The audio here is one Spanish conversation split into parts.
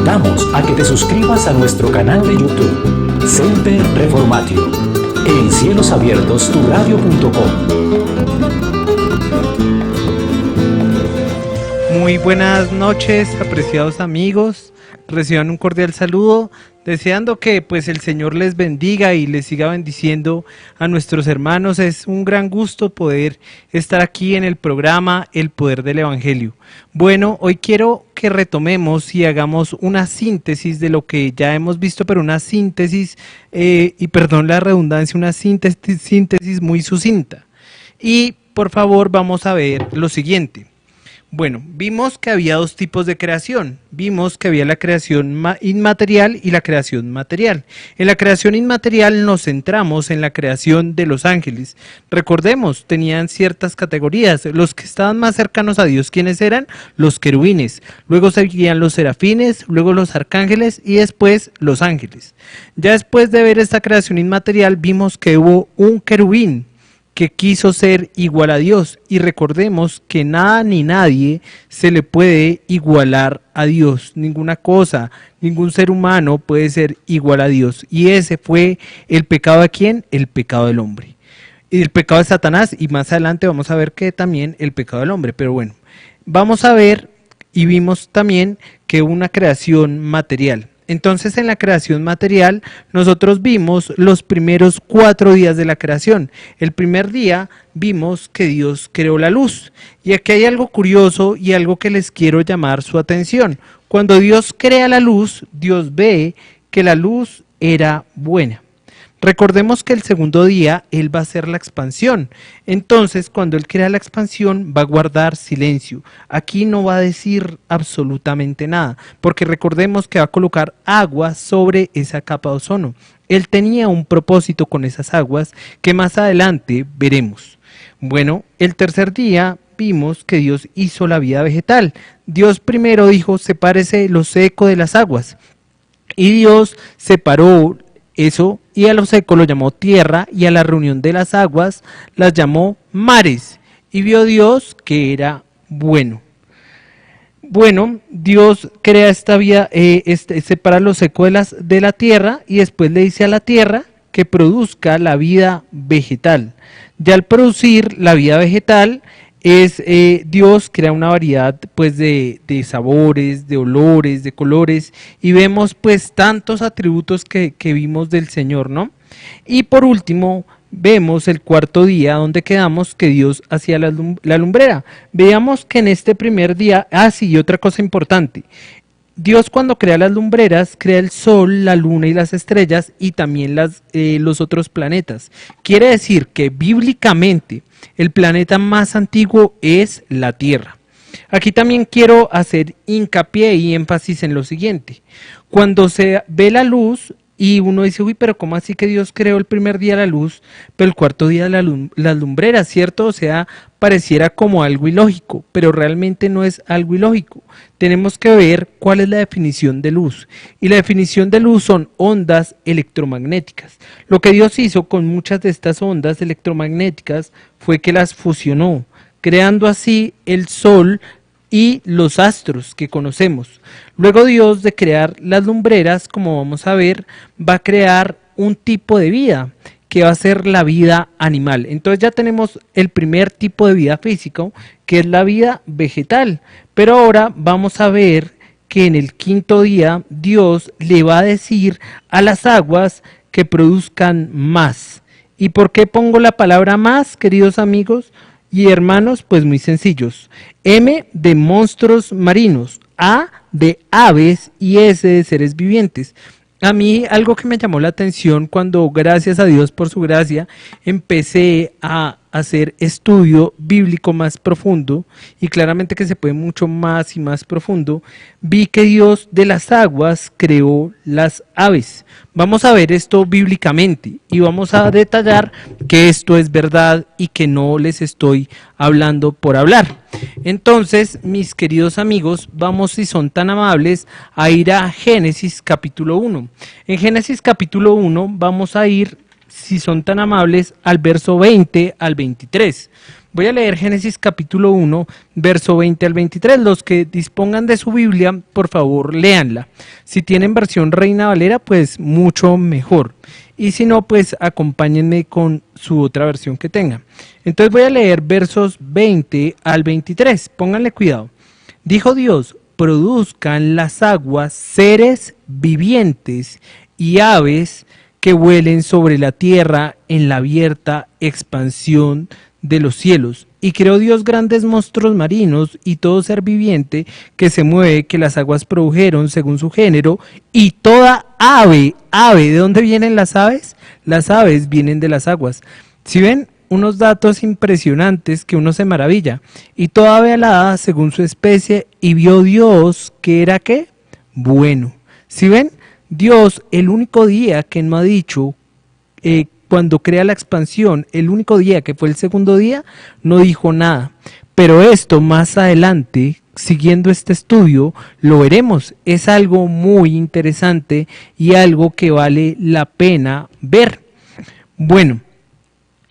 invitamos a que te suscribas a nuestro canal de YouTube, Semper Reformatio. En Cielos Abiertos, turadio.com. Muy buenas noches, apreciados amigos. Reciban un cordial saludo, deseando que pues el Señor les bendiga y les siga bendiciendo a nuestros hermanos. Es un gran gusto poder estar aquí en el programa El Poder del Evangelio. Bueno, hoy quiero que retomemos y hagamos una síntesis de lo que ya hemos visto, pero una síntesis, y perdón la redundancia, una síntesis muy sucinta. Y por favor vamos a ver lo siguiente. Bueno, vimos que había dos tipos de creación. Vimos que había la creación inmaterial y la creación material. En la creación inmaterial nos centramos en la creación de los ángeles. Recordemos, tenían ciertas categorías. Los que estaban más cercanos a Dios, ¿quiénes eran? Los querubines. Luego seguían los serafines, luego los arcángeles y después los ángeles. Ya después de ver esta creación inmaterial, vimos que hubo un querubín que quiso ser igual a Dios, y recordemos que nada ni nadie se le puede igualar a Dios, ninguna cosa, ningún ser humano puede ser igual a Dios, y ese fue el pecado de ¿quién? El pecado del hombre, y el pecado de Satanás, y más adelante vamos a ver que también el pecado del hombre, pero bueno, vamos a ver y vimos también que una creación material. Entonces en la creación material nosotros vimos los primeros 4 días de la creación. El primer día vimos que Dios creó la luz. Y aquí hay algo curioso y algo que les quiero llamar su atención. Cuando Dios crea la luz, Dios ve que la luz era buena. Recordemos que el segundo día Él va a hacer la expansión. Entonces, cuando Él crea la expansión, va a guardar silencio. Aquí no va a decir absolutamente nada, porque recordemos que va a colocar agua sobre esa capa de ozono. Él tenía un propósito con esas aguas que más adelante veremos. Bueno, el tercer día vimos que Dios hizo la vida vegetal. Dios primero dijo, sepárese lo seco de las aguas. Y Dios separó eso, y a lo seco lo llamó tierra, y a la reunión de las aguas las llamó mares. Y vio Dios que era bueno. Bueno, Dios crea esta vida, separa lo seco de la tierra, y después le dice a la tierra que produzca la vida vegetal. Ya al producir la vida vegetal, Dios crea una variedad pues de sabores, de olores, de colores, y vemos pues tantos atributos que vimos del Señor, ¿no? Y por último vemos el cuarto día donde quedamos que Dios hacía la lumbrera. Veamos que en este primer día, sí, y otra cosa importante, Dios cuando crea las lumbreras, crea el sol, la luna y las estrellas, y también los otros planetas. Quiere decir que bíblicamente el planeta más antiguo es la Tierra. Aquí también quiero hacer hincapié y énfasis en lo siguiente. Cuando se ve la luz y uno dice, uy, pero ¿cómo así que Dios creó el primer día la luz, pero el cuarto día las lumbreras, ¿cierto? O sea, pareciera como algo ilógico, pero realmente no es algo ilógico. Tenemos que ver cuál es la definición de luz. Y la definición de luz son ondas electromagnéticas. Lo que Dios hizo con muchas de estas ondas electromagnéticas fue que las fusionó, creando así el sol y los astros que conocemos. Luego Dios, de crear las lumbreras, como vamos a ver, va a crear un tipo de vida que va a ser la vida animal. Entonces ya tenemos el primer tipo de vida físico, que es la vida vegetal. Pero ahora vamos a ver que en el quinto día Dios le va a decir a las aguas que produzcan más. ¿Y por qué pongo la palabra más, queridos amigos y hermanos? Pues muy sencillos. M de monstruos marinos, A de aves y S de seres vivientes. A mí algo que me llamó la atención cuando, gracias a Dios por su gracia, empecé a hacer estudio bíblico más profundo, y claramente que se puede mucho más y más profundo, vi que Dios de las aguas creó las aves. Vamos a ver esto bíblicamente y vamos a detallar que esto es verdad y que no les estoy hablando por hablar. Entonces, mis queridos amigos, vamos, si son tan amables, a ir a Génesis capítulo 1. En Génesis capítulo 1 vamos a ir, si son tan amables, al verso 20 al 23. Voy a leer Génesis capítulo 1, verso 20 al 23. Los que dispongan de su Biblia, por favor, léanla. Si tienen versión Reina Valera, pues mucho mejor. Y si no, pues acompáñenme con su otra versión que tengan. Entonces voy a leer versos 20 al 23. Pónganle cuidado. Dijo Dios: produzcan las aguas seres vivientes y aves que vuelen sobre la tierra en la abierta expansión de los cielos. Y creó Dios grandes monstruos marinos y todo ser viviente que se mueve, que las aguas produjeron según su género, y toda ave. ¿De dónde vienen las aves? Las aves vienen de las aguas. Si ven, unos datos impresionantes que uno se maravilla. Y toda ave alada según su especie, y vio Dios que era ¿qué? Bueno. Si ven, Dios, el único día que no ha dicho, cuando crea la expansión, el único día que fue el segundo día, no dijo nada. Pero esto más adelante, siguiendo este estudio, lo veremos. Es algo muy interesante y algo que vale la pena ver. Bueno,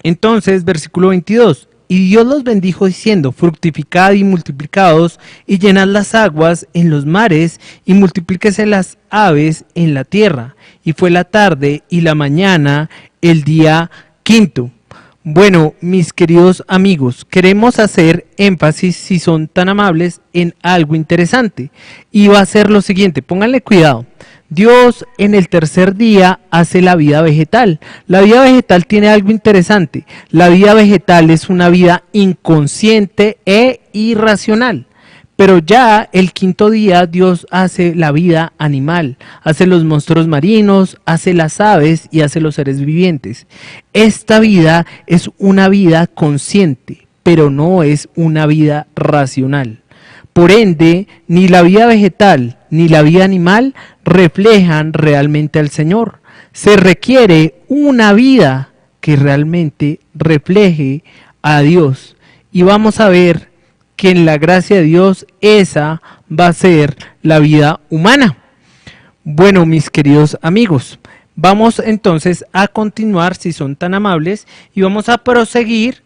entonces, versículo 22. Y Dios los bendijo diciendo: fructificad y multiplicaos, y llenad las aguas en los mares, y multiplíquese las aves en la tierra. Y fue la tarde y la mañana, el día quinto. Bueno, mis queridos amigos, queremos hacer énfasis, si son tan amables, en algo interesante. Y va a ser lo siguiente, pónganle cuidado. Dios en el tercer día hace la vida vegetal. La vida vegetal tiene algo interesante. La vida vegetal es una vida inconsciente e irracional. Pero ya el quinto día Dios hace la vida animal, hace los monstruos marinos, hace las aves y hace los seres vivientes. Esta vida es una vida consciente, pero no es una vida racional. Por ende, ni la vida vegetal ni la vida animal reflejan realmente al Señor. Se requiere una vida que realmente refleje a Dios. Y vamos a ver que en la gracia de Dios esa va a ser la vida humana. Bueno, mis queridos amigos, vamos entonces a continuar, si son tan amables, y vamos a proseguir,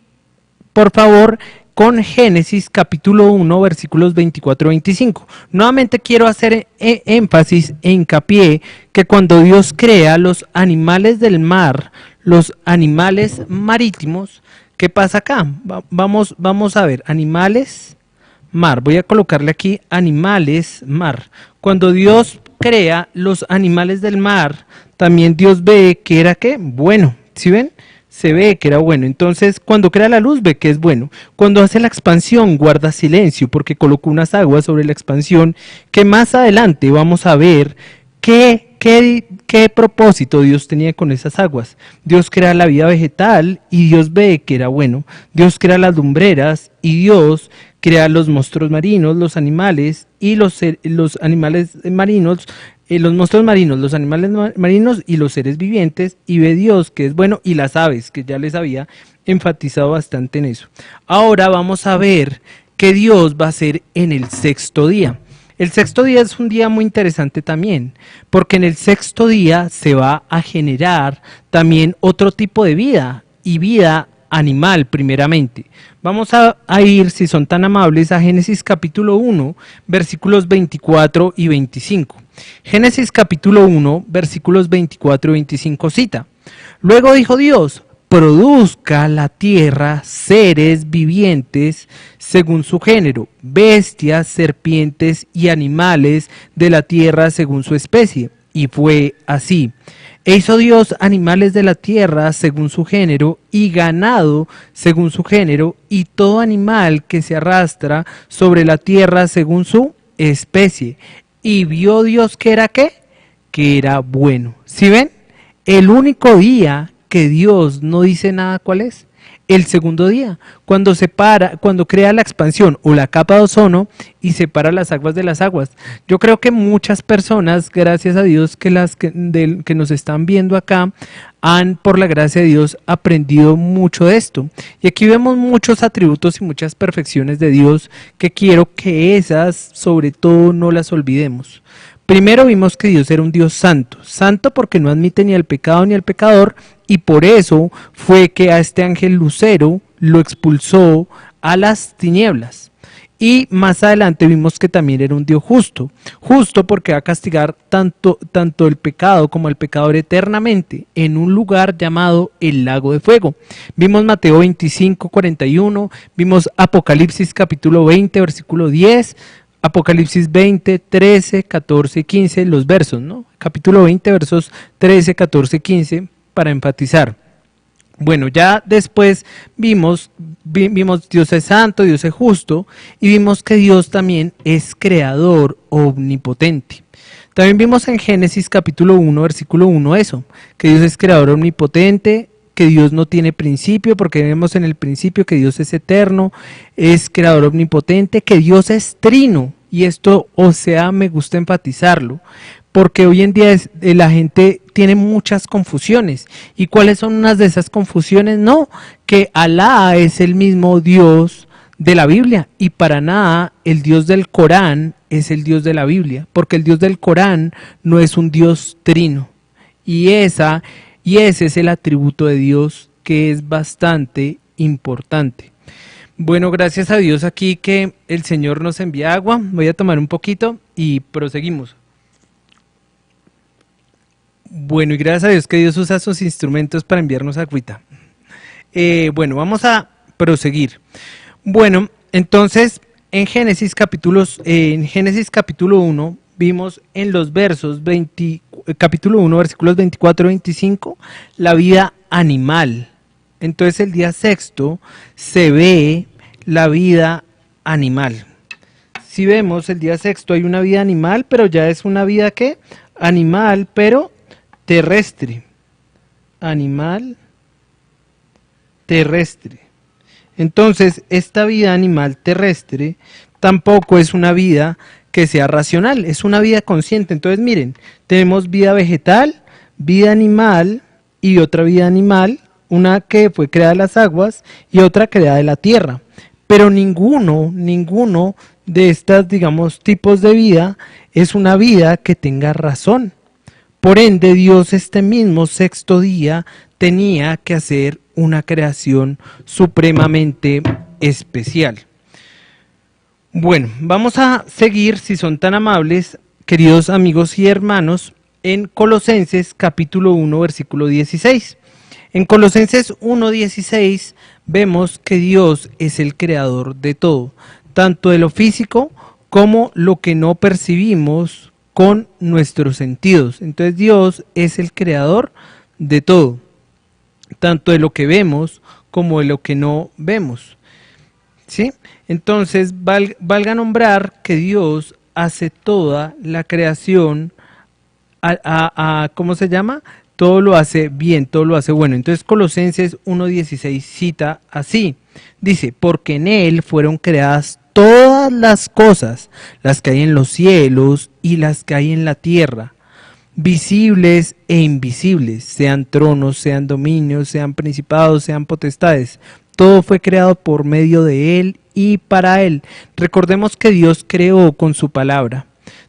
por favor, con Génesis capítulo 1, versículos 24-25. Nuevamente quiero hacer énfasis e hincapié que cuando Dios crea los animales del mar, los animales marítimos, ¿qué pasa acá? Vamos a ver, animales, mar. Voy a colocarle aquí animales, mar. Cuando Dios crea los animales del mar, también Dios ve que era ¿qué? Bueno. ¿Sí ven? Se ve que era bueno. Entonces, cuando crea la luz, ve que es bueno. Cuando hace la expansión, guarda silencio, porque colocó unas aguas sobre la expansión, que más adelante vamos a ver qué propósito Dios tenía con esas aguas. Dios crea la vida vegetal y Dios ve que era bueno. Dios crea las lumbreras y Dios crea los monstruos marinos, los animales y los animales marinos, los monstruos marinos, los animales marinos y los seres vivientes, y ve Dios que es bueno, y las aves, que ya les había enfatizado bastante en eso. Ahora vamos a ver qué Dios va a hacer en el sexto día. El sexto día es un día muy interesante también, porque en el sexto día se va a generar también otro tipo de vida, y vida animal primeramente. Vamos a ir, si son tan amables, a Génesis capítulo 1, versículos 24 y 25. Génesis capítulo 1, versículos 24 y 25 cita: luego dijo Dios: produzca la tierra seres vivientes según su género, bestias, serpientes y animales de la tierra según su especie. Y fue así. E hizo Dios animales de la tierra según su género, y ganado según su género, y todo animal que se arrastra sobre la tierra según su especie. Y vio Dios que era ¿qué? Que era bueno. ¿Sí ven? El único día que Dios no dice nada, ¿cuál es? El segundo día, cuando crea la expansión o la capa de ozono y separa las aguas de las aguas. Yo creo que muchas personas, gracias a Dios, que nos están viendo acá, han, por la gracia de Dios, aprendido mucho de esto. Y aquí vemos muchos atributos y muchas perfecciones de Dios que quiero que esas, sobre todo, no las olvidemos. Primero vimos que Dios era un Dios santo, santo porque no admite ni al pecado ni al pecador, y por eso fue que a este ángel lucero lo expulsó a las tinieblas. Y más adelante vimos que también era un Dios justo, justo porque va a castigar tanto el pecado como al pecador eternamente en un lugar llamado el lago de fuego. Vimos Mateo 25, 41, vimos Apocalipsis capítulo 20, versículo 10, Apocalipsis 20, 13, 14 y 15, los versos, ¿no? Capítulo 20, versos 13, 14 y 15, para enfatizar. Bueno, ya después vimos Dios es santo, Dios es justo, y vimos que Dios también es creador omnipotente. También vimos en Génesis capítulo 1, versículo 1 eso, que Dios es creador omnipotente, que Dios no tiene principio, porque vemos en el principio que Dios es eterno, es creador omnipotente, que Dios es trino, y esto, o sea, me gusta enfatizarlo, porque hoy en día la gente tiene muchas confusiones. ¿Y cuáles son unas de esas confusiones? No, que Alá es el mismo Dios de la Biblia, y para nada el Dios del Corán es el Dios de la Biblia, porque el Dios del Corán no es un Dios trino, y ese es el atributo de Dios que es bastante importante. Bueno, gracias a Dios aquí que el Señor nos envía agua. Voy a tomar un poquito y proseguimos. Bueno, y gracias a Dios que Dios usa sus instrumentos para enviarnos agüita. Bueno, vamos a proseguir. Bueno, entonces en Génesis capítulo 1 vimos en los versos capítulo 1, versículos 24 y 25, la vida animal. Entonces el día sexto se ve la vida animal. Si vemos el día sexto hay una vida animal, pero ya es una vida ¿qué? Animal, pero terrestre. Animal terrestre. Entonces, esta vida animal terrestre tampoco es una vida que sea racional, es una vida consciente. Entonces, miren, tenemos vida vegetal, vida animal y otra vida animal, una que fue creada de las aguas y otra creada de la tierra. Pero ninguno de estas, digamos, tipos de vida es una vida que tenga razón. Por ende, Dios este mismo sexto día tenía que hacer una creación supremamente especial. Bueno, vamos a seguir, si son tan amables, queridos amigos y hermanos, en Colosenses capítulo 1, versículo 16. En Colosenses 1:16 vemos que Dios es el creador de todo, tanto de lo físico como lo que no percibimos con nuestros sentidos. Entonces Dios es el creador de todo, tanto de lo que vemos como de lo que no vemos. ¿Sí? Entonces valga nombrar que Dios hace toda la creación, ¿cómo se llama? Todo lo hace bien, todo lo hace bueno. Entonces Colosenses 1:16 cita así, dice, porque en Él fueron creadas todas las cosas, las que hay en los cielos y las que hay en la tierra, visibles e invisibles, sean tronos, sean dominios, sean principados, sean potestades. Todo fue creado por medio de Él y para Él. Recordemos que Dios creó con su palabra.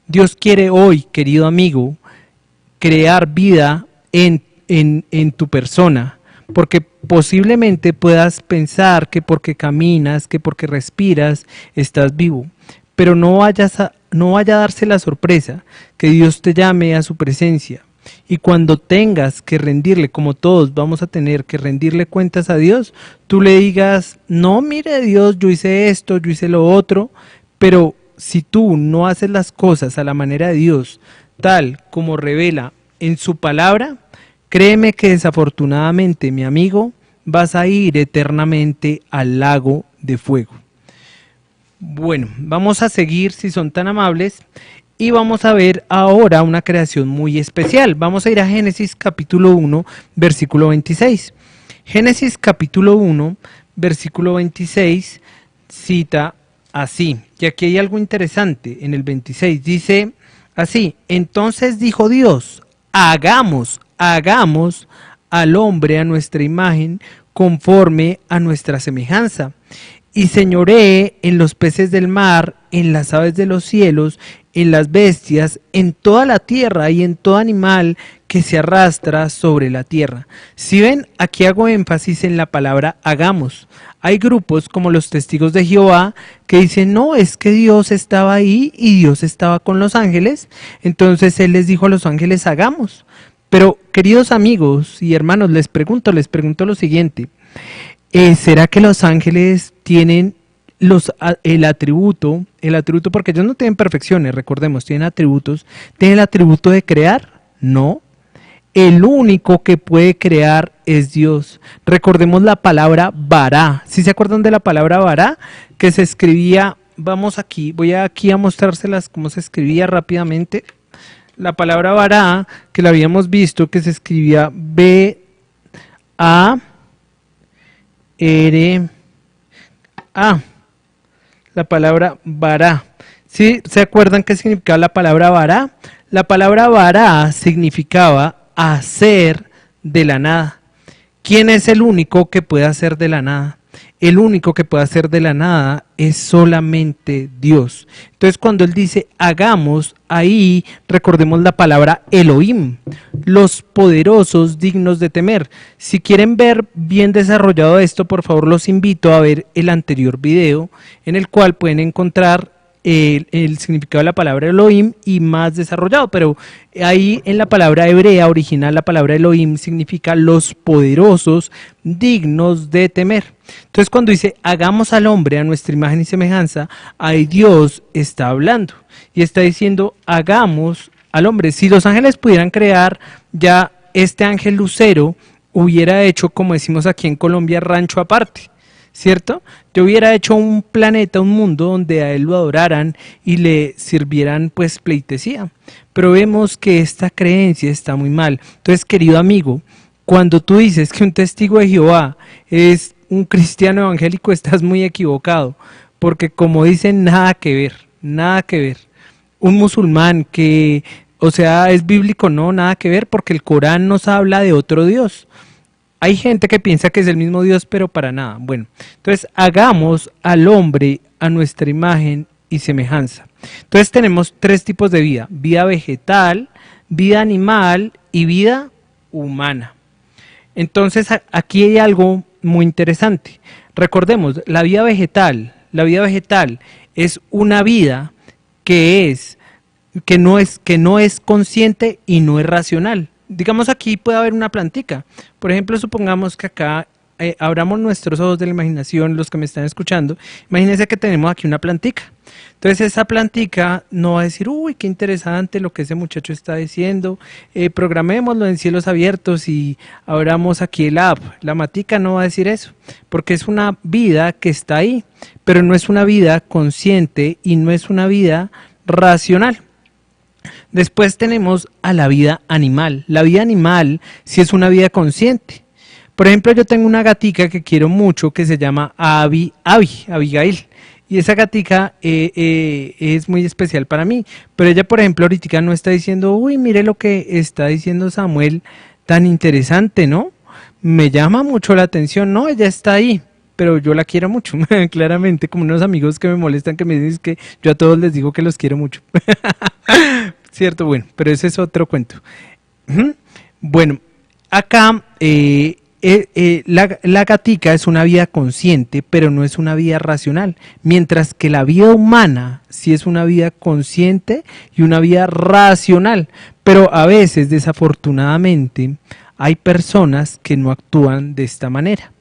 Dios quiere hoy, querido amigo, crear vida en tu persona, porque posiblemente puedas pensar que porque caminas, que porque respiras, estás vivo, pero no vaya a darse la sorpresa que Dios te llame a su presencia, y cuando tengas que rendirle, como todos vamos a tener que rendirle cuentas a Dios, tú le digas, no, mire Dios, yo hice esto, yo hice lo otro, pero si tú no haces las cosas a la manera de Dios, tal como revela en su palabra, créeme que desafortunadamente, mi amigo, vas a ir eternamente al lago de fuego. Bueno, vamos a seguir, si son tan amables, y vamos a ver ahora una creación muy especial. Vamos a ir a Génesis capítulo 1, versículo 26. Génesis capítulo 1, versículo 26, cita así, y aquí hay algo interesante en el 26, dice así, entonces dijo Dios, hagamos al hombre a nuestra imagen, conforme a nuestra semejanza, y señoree en los peces del mar, en las aves de los cielos, en las bestias, en toda la tierra y en todo animal que se arrastra sobre la tierra. Si ven, aquí hago énfasis en la palabra hagamos. Hay grupos como los testigos de Jehová que dicen, no, es que Dios estaba ahí y Dios estaba con los ángeles, entonces Él les dijo a los ángeles, hagamos. Pero, queridos amigos y hermanos, les pregunto lo siguiente, ¿será que los ángeles tienen el atributo, porque ellos no tienen perfecciones, recordemos, tienen atributos, tienen el atributo de crear? No. El único que puede crear es Dios. Recordemos la palabra vará. ¿Sí se acuerdan de la palabra vará? Que se escribía, voy aquí a mostrárselas cómo se escribía rápidamente. La palabra vará, que la habíamos visto, que se escribía B-A-R-A. La palabra vará. ¿Sí? ¿Se acuerdan qué significaba la palabra vará? La palabra vará significaba hacer de la nada. ¿Quién es el único que puede hacer de la nada? El único que puede hacer de la nada es solamente Dios. Entonces cuando Él dice hagamos, ahí recordemos la palabra Elohim, los poderosos dignos de temer. Si quieren ver bien desarrollado esto, por favor los invito a ver el anterior video en el cual pueden encontrar el significado de la palabra Elohim y más desarrollado, pero ahí en la palabra hebrea original la palabra Elohim significa los poderosos dignos de temer. Entonces cuando dice hagamos al hombre a nuestra imagen y semejanza, ahí Dios está hablando y está diciendo hagamos al hombre. Si los ángeles pudieran crear, ya este ángel lucero hubiera hecho, como decimos aquí en Colombia, rancho aparte, ¿cierto? Yo hubiera hecho un planeta, un mundo donde a él lo adoraran y le sirvieran pues pleitesía. Pero vemos que esta creencia está muy mal. Entonces, querido amigo, cuando tú dices que un testigo de Jehová es un cristiano evangélico, estás muy equivocado, porque como dicen, nada que ver, nada que ver. Un musulmán que, o sea, es bíblico, no, nada que ver, porque el Corán nos habla de otro Dios. Hay gente que piensa que es el mismo Dios, pero para nada. Bueno, entonces hagamos al hombre a nuestra imagen y semejanza. Entonces tenemos tres tipos de vida: vida vegetal, vida animal y vida humana. Entonces aquí hay algo muy interesante. Recordemos, la vida vegetal es una vida que no es consciente y no es racional. Digamos, aquí puede haber una plantica. Por ejemplo, supongamos que acá abramos nuestros ojos de la imaginación, los que me están escuchando. Imagínense que tenemos aquí una plantica. Entonces esa plantica no va a decir, uy, qué interesante lo que ese muchacho está diciendo, programémoslo en cielos abiertos y abramos aquí el app. La matica no va a decir eso, porque es una vida que está ahí, pero no es una vida consciente y no es una vida racional. Después tenemos a la vida animal. La vida animal sí es una vida consciente. Por ejemplo, yo tengo una gatica que quiero mucho que se llama Abigail. Y esa gatica es muy especial para mí. Pero ella, por ejemplo, ahorita no está diciendo, uy, mire lo que está diciendo Samuel, tan interesante, ¿no? Me llama mucho la atención. No, ella está ahí, pero yo la quiero mucho, claramente, como unos amigos que me molestan, que me dicen que yo a todos les digo que los quiero mucho. Cierto, bueno, pero ese es otro cuento. Bueno, acá la gatica es una vida consciente, pero no es una vida racional, mientras que la vida humana sí es una vida consciente y una vida racional, pero a veces, desafortunadamente, hay personas que no actúan de esta manera.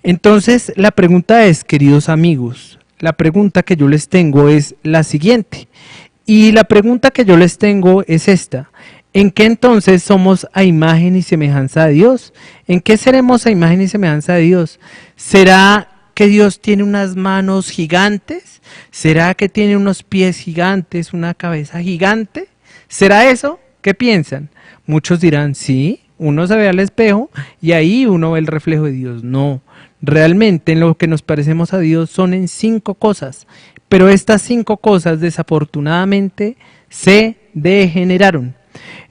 Entonces, la pregunta es, queridos amigos, la pregunta que yo les tengo es la siguiente. Y la pregunta que yo les tengo es esta: ¿en qué entonces somos a imagen y semejanza de Dios? ¿En qué seremos a imagen y semejanza de Dios? ¿Será que Dios tiene unas manos gigantes? ¿Será que tiene unos pies gigantes, una cabeza gigante? ¿Será eso? ¿Qué piensan? Muchos dirán, sí, uno se ve al espejo y ahí uno ve el reflejo de Dios. No, realmente en lo que nos parecemos a Dios son en 5 cosas. Pero estas 5 cosas desafortunadamente se degeneraron.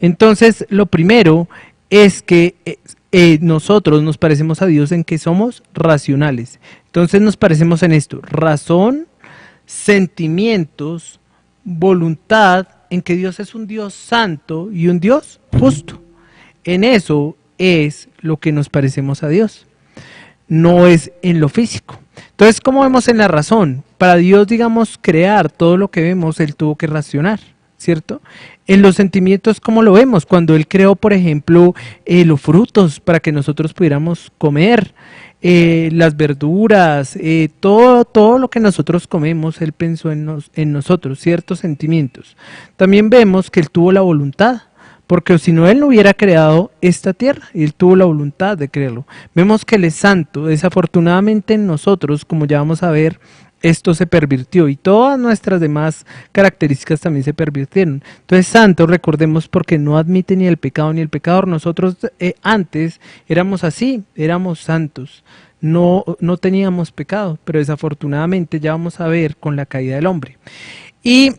Entonces, lo primero es que nosotros nos parecemos a Dios en que somos racionales. Entonces nos parecemos en esto: razón, sentimientos, voluntad, en que Dios es un Dios santo y un Dios justo. En eso es lo que nos parecemos a Dios, no es en lo físico. Entonces, ¿cómo vemos en la razón? Para Dios, digamos, crear todo lo que vemos, Él tuvo que racionar, ¿cierto? En los sentimientos, ¿cómo lo vemos? Cuando Él creó, por ejemplo, los frutos para que nosotros pudiéramos comer, las verduras, todo lo que nosotros comemos, Él pensó en nosotros, ciertos sentimientos. También vemos que Él tuvo la voluntad, porque si no, Él no hubiera creado esta tierra, Él tuvo la voluntad de crearlo. Vemos que Él es santo. Desafortunadamente en nosotros, como ya vamos a ver, esto se pervirtió y todas nuestras demás características también se pervirtieron. Entonces, santo, recordemos, porque no admite ni el pecado ni el pecador. Nosotros antes éramos así, éramos santos, no teníamos pecado, pero desafortunadamente ya vamos a ver con la caída del hombre. Y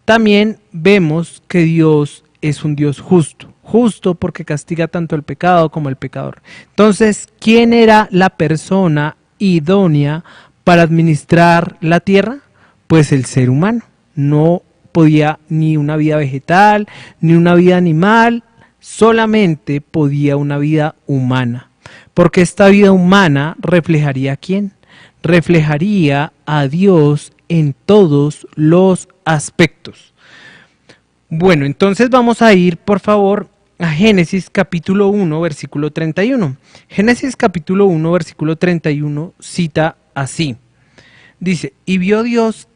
también vemos que Dios es un Dios justo, justo porque castiga tanto el pecado como el pecador. Entonces, ¿quién era la persona idónea para administrar la tierra? Pues el ser humano. No podía ni una vida vegetal, ni una vida animal, solamente podía una vida humana. Porque esta vida humana reflejaría ¿a quién? Reflejaría a Dios en todos los aspectos. Bueno, entonces vamos a ir, por favor, a Génesis capítulo 1, versículo 31. Génesis capítulo 1, versículo 31 cita así. Dice: y vio Dios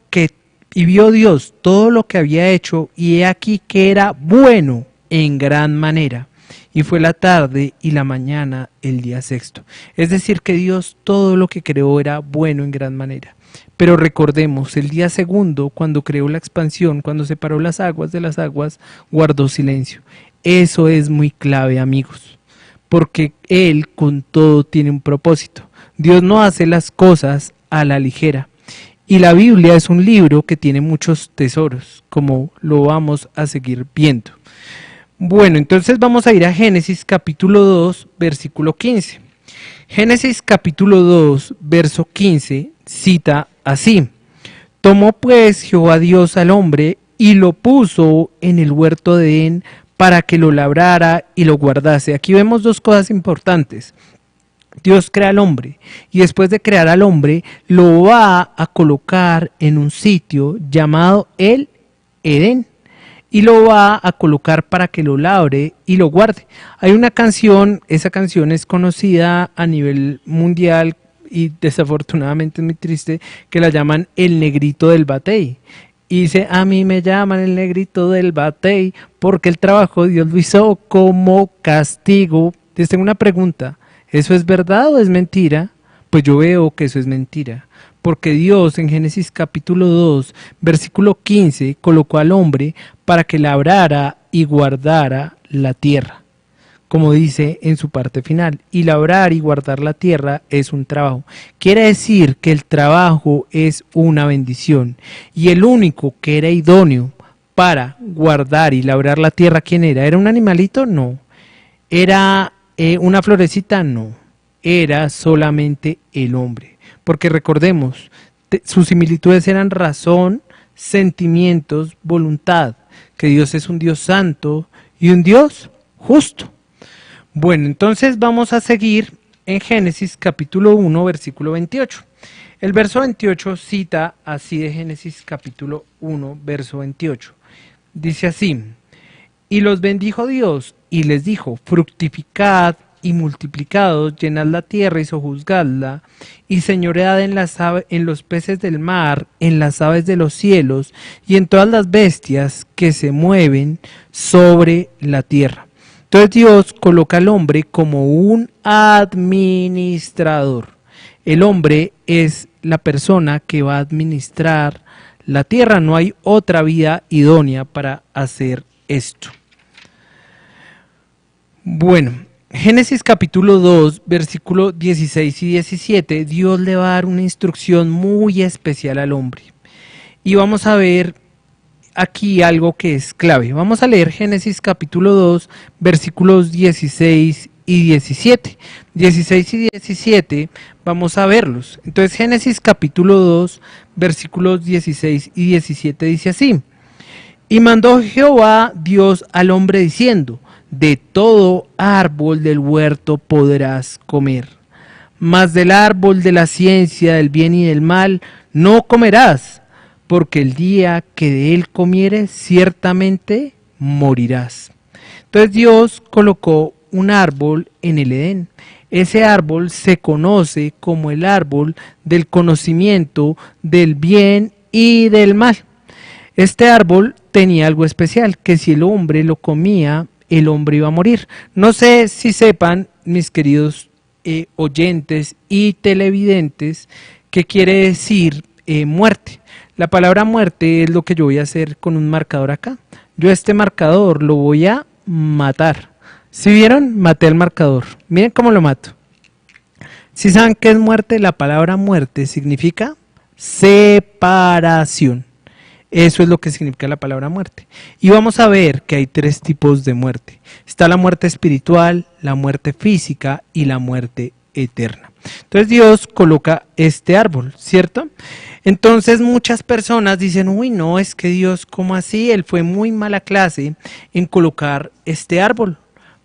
todo lo que había hecho, y he aquí que era bueno en gran manera. Y fue la tarde y la mañana el día sexto. Es decir, que Dios todo lo que creó era bueno en gran manera. Pero recordemos, el día segundo, cuando creó la expansión, cuando separó las aguas de las aguas, guardó silencio. Eso es muy clave, amigos, porque Él con todo tiene un propósito. Dios no hace las cosas a la ligera. Y la Biblia es un libro que tiene muchos tesoros, como lo vamos a seguir viendo. Bueno, entonces vamos a ir a Génesis capítulo 2, versículo 15. Génesis capítulo 2, verso 15, cita así: tomó pues Jehová Dios al hombre y lo puso en el huerto de Edén para que lo labrara y lo guardase. Aquí vemos dos cosas importantes. Dios crea al hombre y después de crear al hombre lo va a colocar en un sitio llamado el Edén. Y lo va a colocar para que lo labre y lo guarde. Hay una canción, esa canción es conocida a nivel mundial y desafortunadamente es muy triste, que la llaman el negrito del batey. Y dice: a mí me llaman el negrito del batey porque el trabajo Dios lo hizo como castigo. Les tengo una pregunta: ¿eso es verdad o es mentira? Pues yo veo que eso es mentira. Porque Dios en Génesis capítulo 2, versículo 15, colocó al hombre para que labrara y guardara la tierra. Como dice en su parte final, y labrar y guardar la tierra es un trabajo. Quiere decir que el trabajo es una bendición. Y el único que era idóneo para guardar y labrar la tierra, ¿quién era? ¿Era un animalito? No. ¿Era una florecita? No. Era solamente el hombre. Porque recordemos, sus similitudes eran razón, sentimientos, voluntad, que Dios es un Dios santo y un Dios justo. Bueno, entonces vamos a seguir en Génesis capítulo 1, versículo 28. El verso 28 cita así de Génesis capítulo 1, verso 28. Dice así: y los bendijo Dios y les dijo: fructificad y multiplicados, llenad la tierra y sojuzgadla, y señoread en los peces del mar, en las aves de los cielos, y en todas las bestias que se mueven sobre la tierra. Entonces Dios coloca al hombre como un administrador. El hombre es la persona que va a administrar la tierra. No hay otra vida idónea para hacer esto. Bueno, Génesis capítulo 2, versículo 16 y 17, Dios le va a dar una instrucción muy especial al hombre. Y vamos a ver aquí algo que es clave. Vamos a leer Génesis capítulo 2, versículos 16 y 17. 16 y 17 vamos a verlos. Entonces Génesis capítulo 2, versículos 16 y 17 dice así: y mandó Jehová Dios al hombre diciendo: de todo árbol del huerto podrás comer, mas del árbol de la ciencia del bien y del mal no comerás, porque el día que de él comieres ciertamente morirás. Entonces Dios colocó un árbol en el Edén. Ese árbol se conoce como el árbol del conocimiento del bien y del mal. Este árbol tenía algo especial, que si el hombre lo comía, el hombre iba a morir. No sé si sepan, mis queridos oyentes y televidentes, qué quiere decir muerte. La palabra muerte es lo que yo voy a hacer con un marcador acá. Yo este marcador lo voy a matar. ¿Sí vieron? Maté el marcador. Miren cómo lo mato. ¿Sí saben qué es muerte? La palabra muerte significa separación. Eso es lo que significa la palabra muerte. Y vamos a ver que hay tres tipos de muerte. Está la muerte espiritual, la muerte física y la muerte eterna. Entonces Dios coloca este árbol, ¿cierto? Entonces muchas personas dicen: uy, no, es que Dios, ¿cómo así? Él fue muy mala clase en colocar este árbol.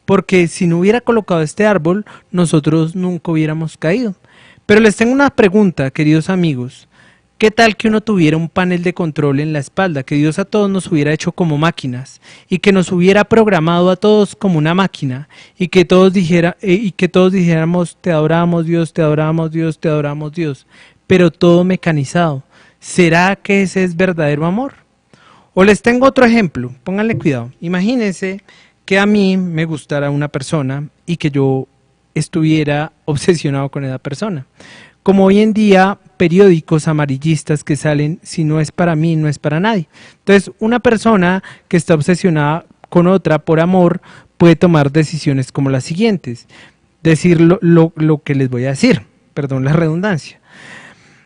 Porque si no hubiera colocado este árbol, nosotros nunca hubiéramos caído. Pero les tengo una pregunta, queridos amigos. ¿Qué tal que uno tuviera un panel de control en la espalda? Que Dios a todos nos hubiera hecho como máquinas y que nos hubiera programado a todos como una máquina y que todos dijéramos: te adoramos Dios, te adoramos Dios, te adoramos Dios, pero todo mecanizado. ¿Será que ese es verdadero amor? O les tengo otro ejemplo, pónganle cuidado. Imagínense que a mí me gustara una persona y que yo estuviera obsesionado con esa persona. Como hoy en día periódicos amarillistas que salen: si no es para mí, no es para nadie. Entonces una persona que está obsesionada con otra por amor puede tomar decisiones como las siguientes. Decir lo que les voy a decir, perdón la redundancia.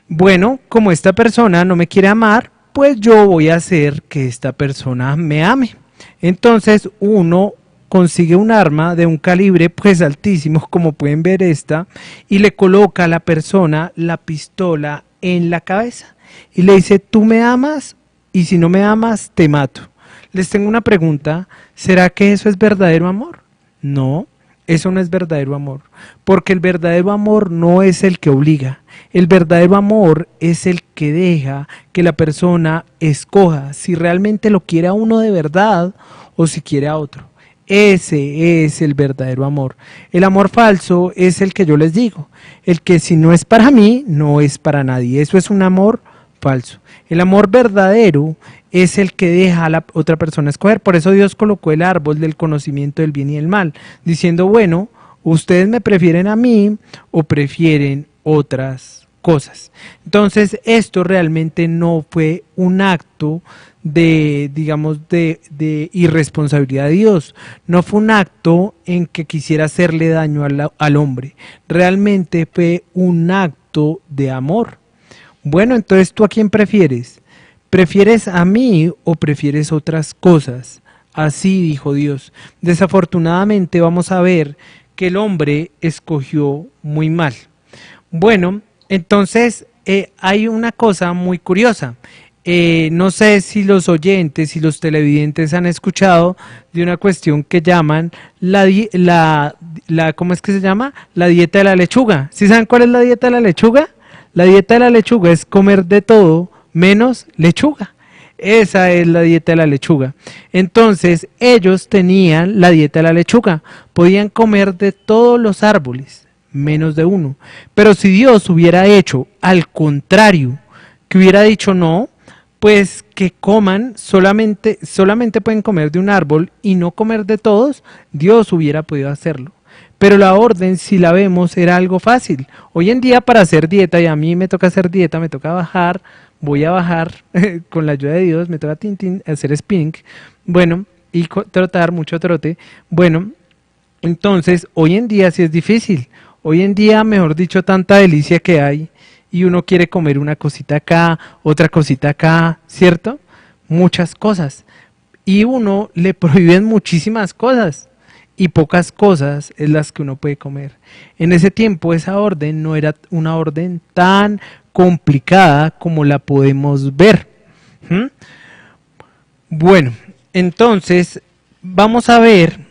Bueno, como esta persona no me quiere amar, pues yo voy a hacer que esta persona me ame. Entonces uno consigue un arma de un calibre pues altísimo, como pueden ver esta, y le coloca a la persona la pistola en la cabeza y le dice: tú me amas y si no me amas te mato. Les tengo una pregunta: ¿será que eso es verdadero amor? No, eso no es verdadero amor, porque el verdadero amor no es el que obliga. El verdadero amor es el que deja que la persona escoja si realmente lo quiere a uno de verdad o si quiere a otro. Ese es el verdadero amor. El amor falso es el que yo les digo, el que si no es para mí, no es para nadie. Eso es un amor falso. El amor verdadero es el que deja a la otra persona escoger. Por eso Dios colocó el árbol del conocimiento del bien y del mal, diciendo: bueno, ustedes me prefieren a mí o prefieren otras cosas. Entonces esto realmente no fue un acto de, digamos, de irresponsabilidad de Dios. No fue un acto en que quisiera hacerle daño al hombre. Realmente fue un acto de amor. Bueno, entonces, ¿tú a quién prefieres? ¿Prefieres a mí o prefieres otras cosas? Así dijo Dios. Desafortunadamente vamos a ver que el hombre escogió muy mal. Bueno, entonces hay una cosa muy curiosa. No sé si los oyentes y los televidentes han escuchado de una cuestión que llaman ¿cómo es que se llama? La dieta de la lechuga. ¿Sí saben cuál es la dieta de la lechuga? La dieta de la lechuga es comer de todo menos lechuga. Esa es la dieta de la lechuga. Entonces ellos tenían la dieta de la lechuga. Podían comer de todos los árboles menos de uno. Pero si Dios hubiera hecho al contrario, que hubiera dicho: no, pues que coman, solamente pueden comer de un árbol y no comer de todos, Dios hubiera podido hacerlo. Pero la orden, si la vemos, era algo fácil. Hoy en día, para hacer dieta, y a mí me toca hacer dieta, me toca bajar, voy a bajar con la ayuda de Dios, me toca hacer spinning, bueno, y trotar, mucho trote. Bueno, entonces, hoy en día sí es difícil. Hoy en día, mejor dicho, tanta delicia que hay, y uno quiere comer una cosita acá, otra cosita acá, ¿cierto? Muchas cosas. Y uno le prohíben muchísimas cosas. y pocas cosas es las que uno puede comer. En ese tiempo esa orden no era una orden tan complicada como la podemos ver. ¿Mm? Bueno, entonces vamos a ver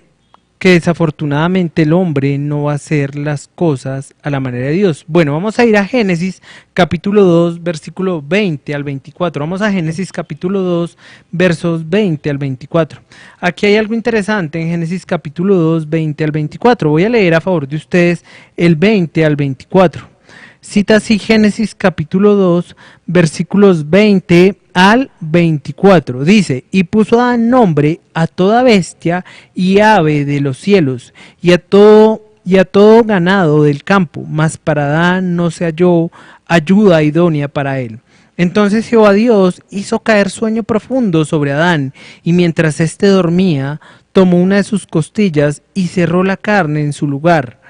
que desafortunadamente el hombre no va a hacer las cosas a la manera de Dios. Bueno, vamos a ir a Génesis capítulo 2, versículo 20 al 24. Vamos a Génesis capítulo 2, versos 20 al 24. Aquí hay algo interesante en Génesis capítulo 2, 20 al 24. Voy a leer a favor de ustedes el 20 al 24. Cita así Génesis capítulo 2, versículos 20 al 24. Dice, y puso Adán nombre a toda bestia y ave de los cielos, y a todo ganado del campo, mas para Adán no se halló ayuda idónea para él. Entonces Jehová Dios hizo caer sueño profundo sobre Adán, y mientras éste dormía, tomó una de sus costillas y cerró la carne en su lugar.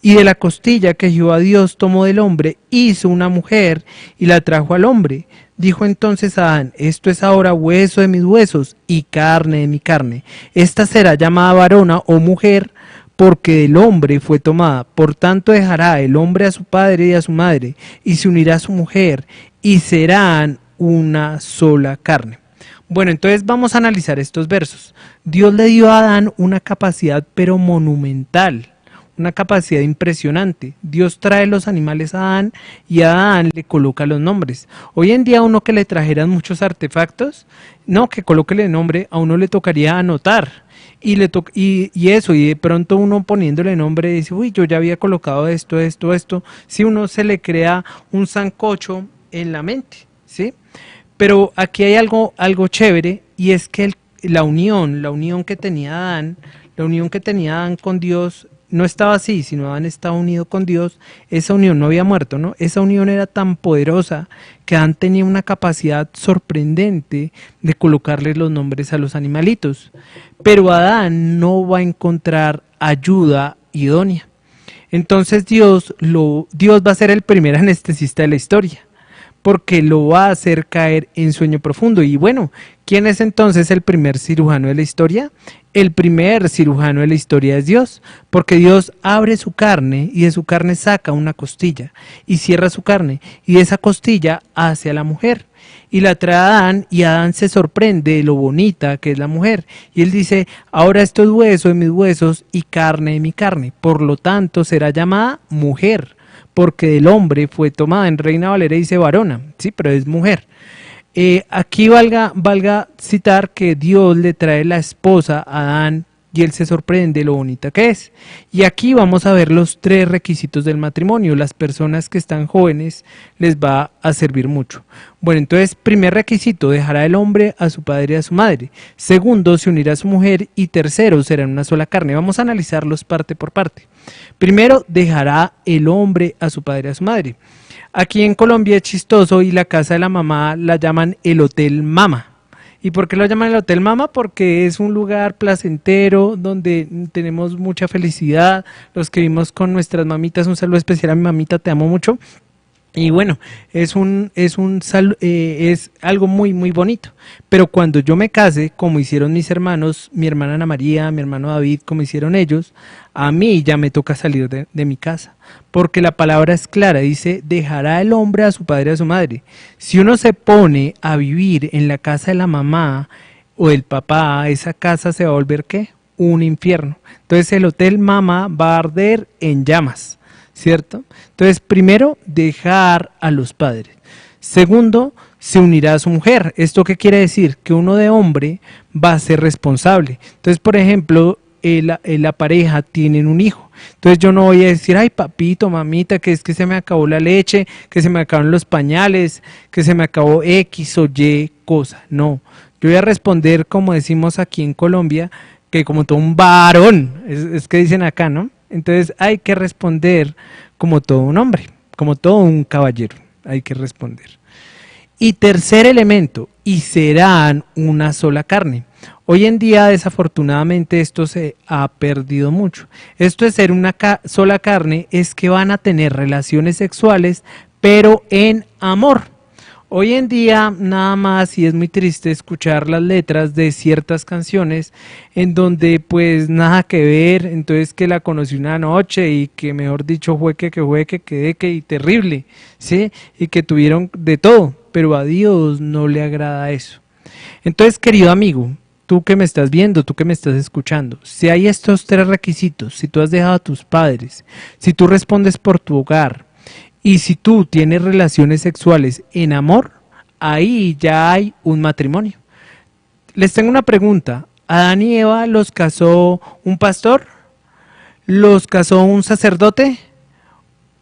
Y de la costilla que Jehová Dios tomó del hombre, hizo una mujer y la trajo al hombre. Dijo entonces Adán, esto es ahora hueso de mis huesos y carne de mi carne. Esta será llamada varona o mujer, porque del hombre fue tomada. Por tanto dejará el hombre a su padre y a su madre, y se unirá a su mujer, y serán una sola carne. Bueno, entonces vamos a analizar estos versos. Dios le dio a Adán una capacidad pero monumental. Una capacidad impresionante. Dios trae los animales a Adán y a Adán le coloca los nombres. Hoy en día uno que le trajeran muchos artefactos, no, que colóquele nombre, a uno le tocaría anotar. Y de pronto uno poniéndole nombre dice, uy, yo ya había colocado esto. Si uno se le crea un sancocho en la mente, ¿sí? Pero aquí hay algo chévere, y es que la unión que tenía Adán con Dios, no estaba así, sino Adán estaba unido con Dios. Esa unión no había muerto, ¿no? Esa unión era tan poderosa que Adán tenía una capacidad sorprendente de colocarle los nombres a los animalitos. Pero Adán no va a encontrar ayuda idónea. Entonces Dios va a ser el primer anestesista de la historia, porque lo va a hacer caer en sueño profundo. Y bueno, ¿quién es entonces el primer cirujano de la historia? El primer cirujano de la historia es Dios, porque Dios abre su carne y de su carne saca una costilla y cierra su carne, y de esa costilla hace a la mujer y la trae a Adán, y Adán se sorprende de lo bonita que es la mujer, y él dice, ahora esto es hueso de mis huesos y carne de mi carne, por lo tanto será llamada mujer, porque del hombre fue tomada. En Reina Valera dice varona, sí, pero es mujer. Aquí valga citar que Dios le trae la esposa a Adán y él se sorprende de lo bonita que es. Y aquí vamos a ver los 3 requisitos del matrimonio. Las personas que están jóvenes les va a servir mucho. Bueno, entonces, primer requisito, dejará el hombre a su padre y a su madre. Segundo, se unirá a su mujer. Y tercero, serán una sola carne. Vamos a analizarlos parte por parte. Primero, dejará el hombre a su padre y a su madre. Aquí en Colombia es chistoso y la casa de la mamá la llaman el Hotel Mama. ¿Y por qué lo llaman el Hotel Mama? Porque es un lugar placentero donde tenemos mucha felicidad. Los que vivimos con nuestras mamitas, un saludo especial a mi mamita, te amo mucho. Y bueno, es algo muy muy bonito. Pero cuando yo me case, como hicieron mis hermanos, mi hermana Ana María, mi hermano David, como hicieron ellos, a mí ya me toca salir de mi casa. Porque la palabra es clara, dice, dejará el hombre a su padre y a su madre. Si uno se pone a vivir en la casa de la mamá o del papá, esa casa se va a volver, ¿qué? Un infierno. Entonces el Hotel Mama va a arder en llamas, ¿cierto? Entonces, primero, dejar a los padres. Segundo, se unirá a su mujer. ¿Esto qué quiere decir? Que uno de hombre va a ser responsable. Entonces, por ejemplo, la pareja tienen un hijo. Entonces yo no voy a decir, ay papito, mamita, que es que se me acabó la leche, que se me acabaron los pañales, que se me acabó X o Y cosa. No, yo voy a responder como decimos aquí en Colombia, que como todo un varón, es que dicen acá, ¿no? Entonces hay que responder como todo un hombre, como todo un caballero, hay que responder. Y tercer elemento, y serán una sola carne. Hoy en día, desafortunadamente, esto se ha perdido mucho. Esto de ser una sola carne es que van a tener relaciones sexuales, pero en amor. Hoy en día nada más, y es muy triste escuchar las letras de ciertas canciones en donde pues nada que ver, entonces que la conocí una noche y que mejor dicho que y terrible, ¿sí? Y que tuvieron de todo, pero a Dios no le agrada eso. Entonces, querido amigo, tú que me estás viendo, tú que me estás escuchando, si hay estos tres requisitos, si tú has dejado a tus padres, si tú respondes por tu hogar, y si tú tienes relaciones sexuales en amor, ahí ya hay un matrimonio. Les tengo una pregunta. ¿Adán y Eva los casó un pastor? ¿Los casó un sacerdote?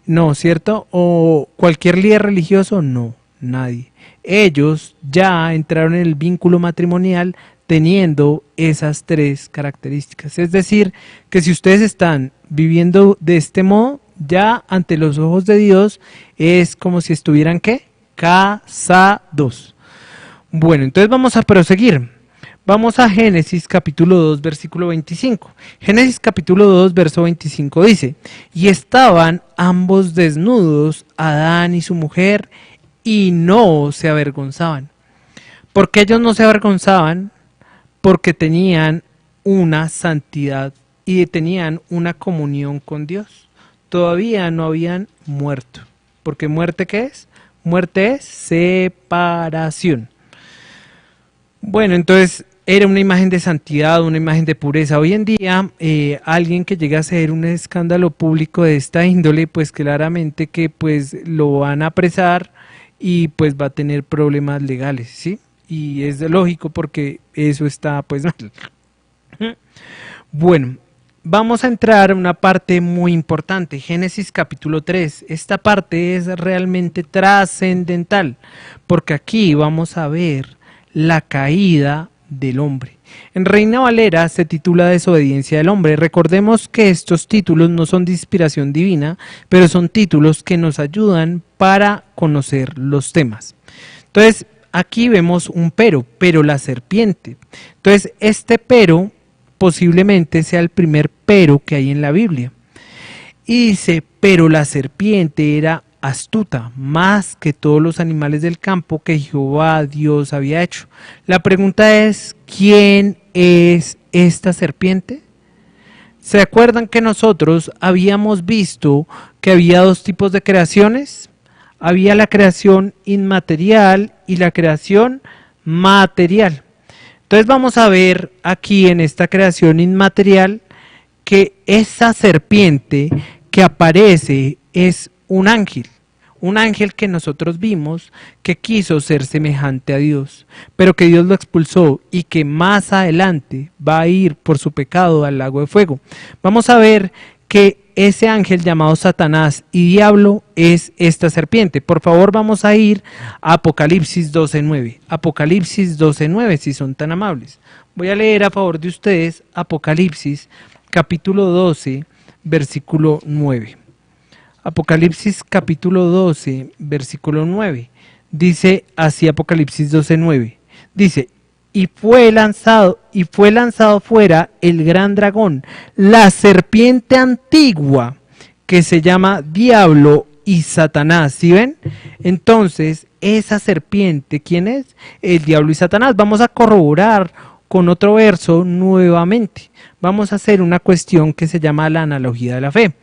No, ¿cierto? ¿O cualquier líder religioso? No, nadie. Ellos ya entraron en el vínculo matrimonial teniendo esas tres características. Es decir, que si ustedes están viviendo de este modo, ya ante los ojos de Dios es como si estuvieran ¿qué? Casados. Bueno, entonces vamos a proseguir. Vamos a Génesis capítulo 2, versículo 25. Génesis capítulo 2, verso 25 dice, y estaban ambos desnudos, Adán y su mujer, y no se avergonzaban. ¿Por qué ellos no se avergonzaban? Porque tenían una santidad y tenían una comunión con Dios. Todavía no habían muerto. Porque ¿muerte qué es? Muerte es separación. Bueno, entonces era una imagen de santidad, una imagen de pureza. Hoy en día, alguien que llegue a hacer un escándalo público de esta índole, pues claramente que pues lo van a apresar y pues va a tener problemas legales, ¿sí? Y es lógico porque eso está pues mal. Bueno, vamos a entrar a una parte muy importante, Génesis capítulo 3. Esta parte es realmente trascendental, porque aquí vamos a ver la caída del hombre. En Reina Valera se titula Desobediencia del hombre. Recordemos que estos títulos no son de inspiración divina, pero son títulos que nos ayudan para conocer los temas. Entonces, aquí vemos un pero la serpiente. Entonces, este pero posiblemente sea el primer pero que hay en la Biblia. Y dice, pero la serpiente era astuta, más que todos los animales del campo que Jehová Dios había hecho. La pregunta es, ¿quién es esta serpiente? ¿Se acuerdan que nosotros habíamos visto que había dos tipos de creaciones? Había la creación inmaterial y la creación material. Entonces vamos a ver aquí en esta creación inmaterial que esa serpiente que aparece es un ángel que nosotros vimos que quiso ser semejante a Dios, pero que Dios lo expulsó y que más adelante va a ir por su pecado al lago de fuego. Vamos a ver que ese ángel llamado Satanás y Diablo es esta serpiente. Por favor, vamos a ir a Apocalipsis 12:9. Apocalipsis 12:9, si son tan amables. Voy a leer a favor de ustedes Apocalipsis capítulo 12, versículo 9. Apocalipsis capítulo 12, versículo 9. Dice así Apocalipsis 12:9. Dice, y fue lanzado fuera el gran dragón, la serpiente antigua, que se llama Diablo y Satanás. ¿Sí ven? Entonces, esa serpiente, ¿quién es? El Diablo y Satanás. Vamos a corroborar con otro verso nuevamente. Vamos a hacer una cuestión que se llama la analogía de la fe.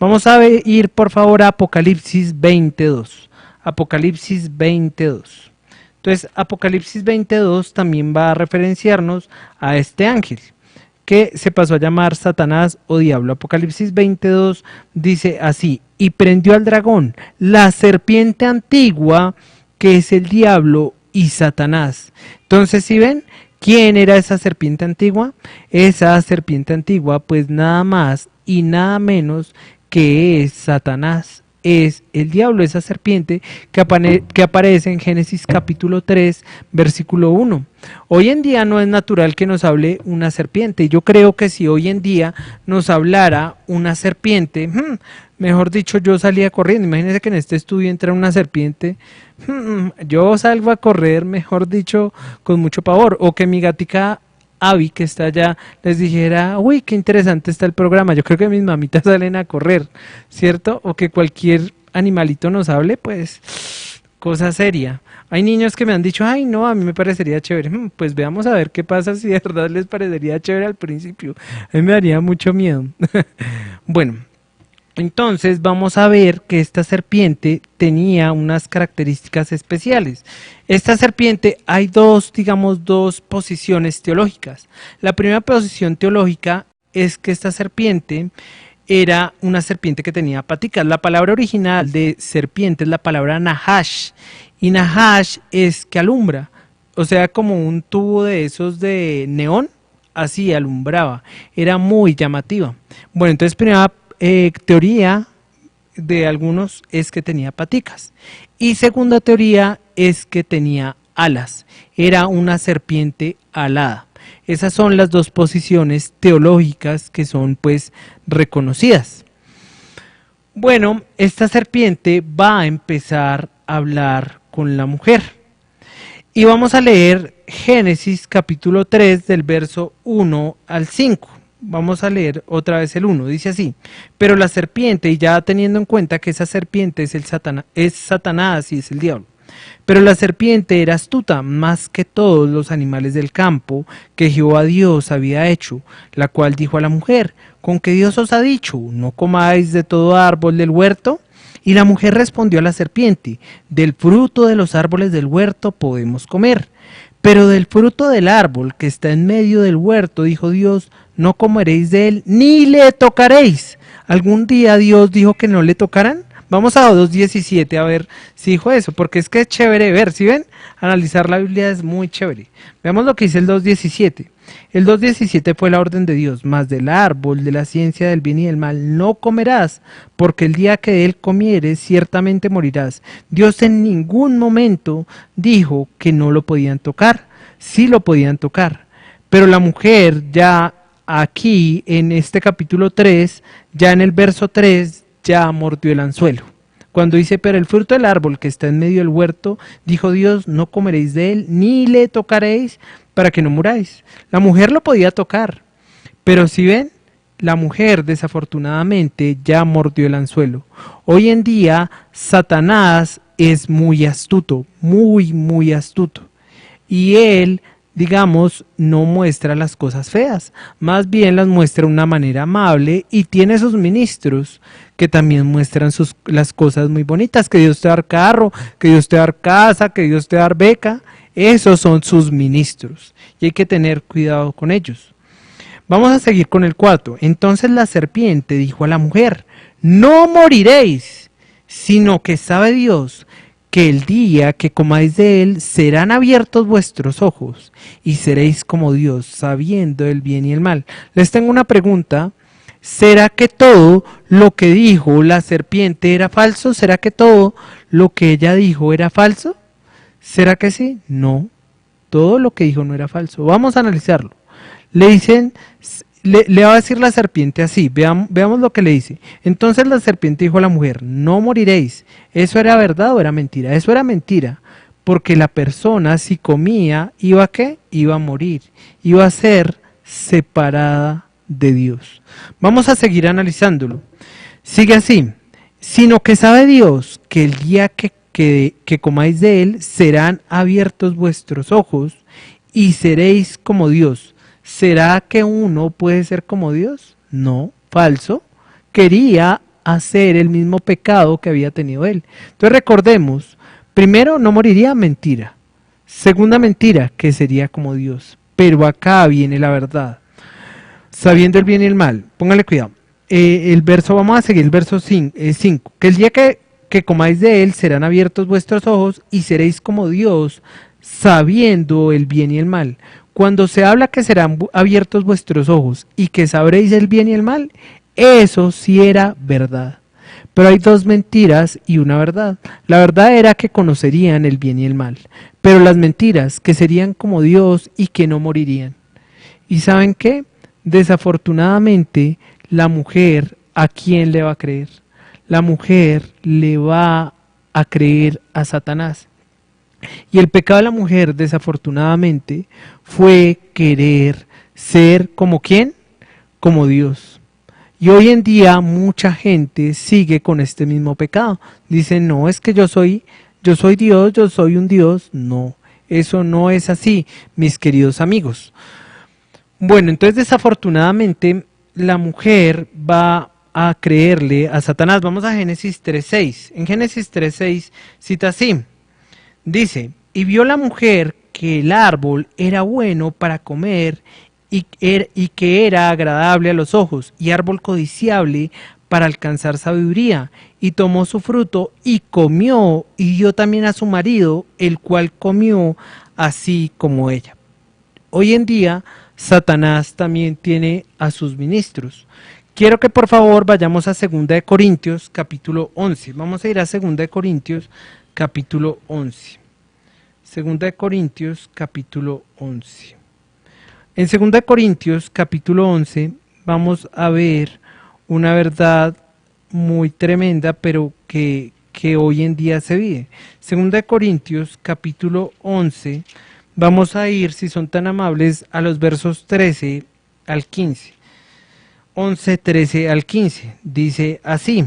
Vamos a ir por favor a Apocalipsis 22. Apocalipsis 22. Entonces, Apocalipsis 22 también va a referenciarnos a este ángel que se pasó a llamar Satanás o Diablo. Apocalipsis 22 dice así, y prendió al dragón, la serpiente antigua, que es el Diablo y Satanás. Entonces, ¿sí ven? ¿Quién era esa serpiente antigua? Esa serpiente antigua, pues nada más y nada menos que es Satanás. Es el diablo, esa serpiente que aparece en Génesis capítulo 3, versículo 1. Hoy en día no es natural que nos hable una serpiente. Yo creo que si hoy en día nos hablara una serpiente, mejor dicho, yo salía corriendo. Imagínense que en este estudio entra una serpiente, yo salgo a correr, mejor dicho, con mucho pavor. O que mi gatica Abby, que está allá, les dijera, uy, qué interesante está el programa. Yo creo que mis mamitas salen a correr, ¿cierto? O que cualquier animalito nos hable, pues, cosa seria. Hay niños que me han dicho, ay no, a mí me parecería chévere. Pues veamos a ver qué pasa si de verdad les parecería chévere al principio. A mí me daría mucho miedo. Bueno, entonces vamos a ver que esta serpiente tenía unas características especiales. Esta serpiente, hay dos, digamos, dos posiciones teológicas. La primera posición teológica es que esta serpiente era una serpiente que tenía paticas. La palabra original de serpiente es la palabra nahash, y nahash es que alumbra, o sea, como un tubo de esos de neón, así alumbraba, era muy llamativa. Bueno, entonces primera teoría de algunos es que tenía paticas, y segunda teoría es que tenía alas, era una serpiente alada. Esas son las dos posiciones teológicas que son pues reconocidas. Bueno, esta serpiente va a empezar a hablar con la mujer. Y vamos a leer Génesis capítulo 3 del verso 1 al 5. Vamos a leer otra vez el 1, dice así: pero la serpiente, y ya teniendo en cuenta que esa serpiente es Satanás y es el diablo. Pero la serpiente era astuta más que todos los animales del campo que Jehová Dios había hecho, la cual dijo a la mujer: ¿con qué Dios os ha dicho, no comáis de todo árbol del huerto? Y la mujer respondió a la serpiente: del fruto de los árboles del huerto podemos comer, pero del fruto del árbol que está en medio del huerto, dijo Dios, no comeréis de él, ni le tocaréis. ¿Algún día Dios dijo que no le tocaran? Vamos a 2.17 a ver si dijo eso, porque es que es chévere ver, ¿sí ven? Analizar la Biblia es muy chévere. Veamos lo que dice el 2.17. El 2.17 fue la orden de Dios: mas del árbol de la ciencia del bien y del mal no comerás, porque el día que de él comieres ciertamente morirás. Dios en ningún momento dijo que no lo podían tocar, sí lo podían tocar. Pero la mujer ya aquí en este capítulo 3, ya en el verso 3, ya mordió el anzuelo. Cuando dice: pero el fruto del árbol que está en medio del huerto, dijo Dios, no comeréis de él, ni le tocaréis, para que no muráis. La mujer lo podía tocar, pero si ven, la mujer desafortunadamente ya mordió el anzuelo. Hoy en día, Satanás es muy astuto, muy astuto. Y él, digamos, no muestra las cosas feas, más bien las muestra de una manera amable, y tiene sus ministros que también muestran las cosas muy bonitas: que Dios te va a dar carro, que Dios te va a dar casa, que Dios te va a dar beca. Esos son sus ministros y hay que tener cuidado con ellos. Vamos a seguir con el 4. Entonces la serpiente dijo a la mujer: no moriréis, sino que sabe Dios que el día que comáis de él serán abiertos vuestros ojos y seréis como Dios, sabiendo el bien y el mal. Les tengo una pregunta: ¿será que todo lo que dijo la serpiente era falso? ¿Será que todo lo que ella dijo era falso? ¿Será que sí? No, todo lo que dijo no era falso. Vamos a analizarlo. Le dicen, le va a decir la serpiente así, veamos lo que le dice. Entonces la serpiente dijo a la mujer: no moriréis. ¿Eso era verdad o era mentira? Eso era mentira, porque la persona, si comía, ¿iba a qué? Iba a morir, iba a ser separada de Dios. Vamos a seguir analizándolo. Sigue así: sino que sabe Dios que el día que comáis de él serán abiertos vuestros ojos y seréis como Dios. ¿Será que uno puede ser como Dios? No, falso. Quería hacer el mismo pecado que había tenido él. Entonces recordemos: primero, no moriría, mentira. Segunda mentira, que sería como Dios. Pero acá viene la verdad: sabiendo el bien y el mal. Póngale cuidado. El verso, vamos a seguir el verso 5. Que el día que comáis de él serán abiertos vuestros ojos y seréis como Dios, sabiendo el bien y el mal. Cuando se habla que serán abiertos vuestros ojos y que sabréis el bien y el mal, eso sí era verdad. Pero hay dos mentiras y una verdad. La verdad era que conocerían el bien y el mal, pero las mentiras, que serían como Dios y que no morirían. ¿Y saben qué? Desafortunadamente, la mujer, ¿a quién le va a creer? La mujer le va a creer a Satanás. Y el pecado de la mujer, desafortunadamente, fue querer ser como ¿quién? Como Dios. Y hoy en día mucha gente sigue con este mismo pecado. Dicen: no, es que yo soy yo soy Dios, yo soy un Dios. No, eso no es así, mis queridos amigos. Bueno, entonces desafortunadamente la mujer va a creerle a Satanás. Vamos a Génesis 3:6. En Génesis 3:6 cita así. Dice, y vio la mujer que el árbol era bueno para comer y que era agradable a los ojos y árbol codiciable para alcanzar sabiduría, y tomó su fruto y comió y dio también a su marido, el cual comió así como ella. Hoy en día Satanás también tiene a sus ministros. Quiero que por favor vayamos a 2 de Corintios capítulo 11. Vamos a ir a 2 de Corintios capítulo 11. 2 de Corintios capítulo 11. En 2 de Corintios capítulo 11 vamos a ver una verdad muy tremenda, pero que hoy en día se vive. 2 de Corintios capítulo 11, vamos a ir, si son tan amables, a los versos 13 al 15. 11, 13 al 15. Dice así,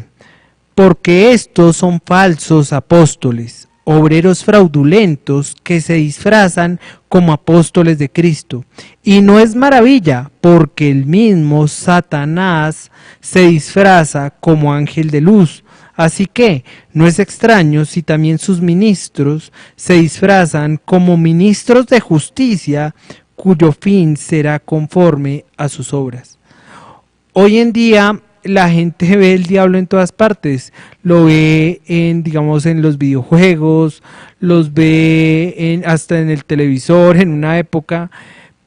porque estos son falsos apóstoles, obreros fraudulentos que se disfrazan como apóstoles de Cristo. Y no es maravilla, porque el mismo Satanás se disfraza como ángel de luz. Así que no es extraño si también sus ministros se disfrazan como ministros de justicia, cuyo fin será conforme a sus obras. Hoy en día la gente ve el diablo en todas partes, lo ve en, digamos, en los videojuegos, los ve hasta en el televisor en una época,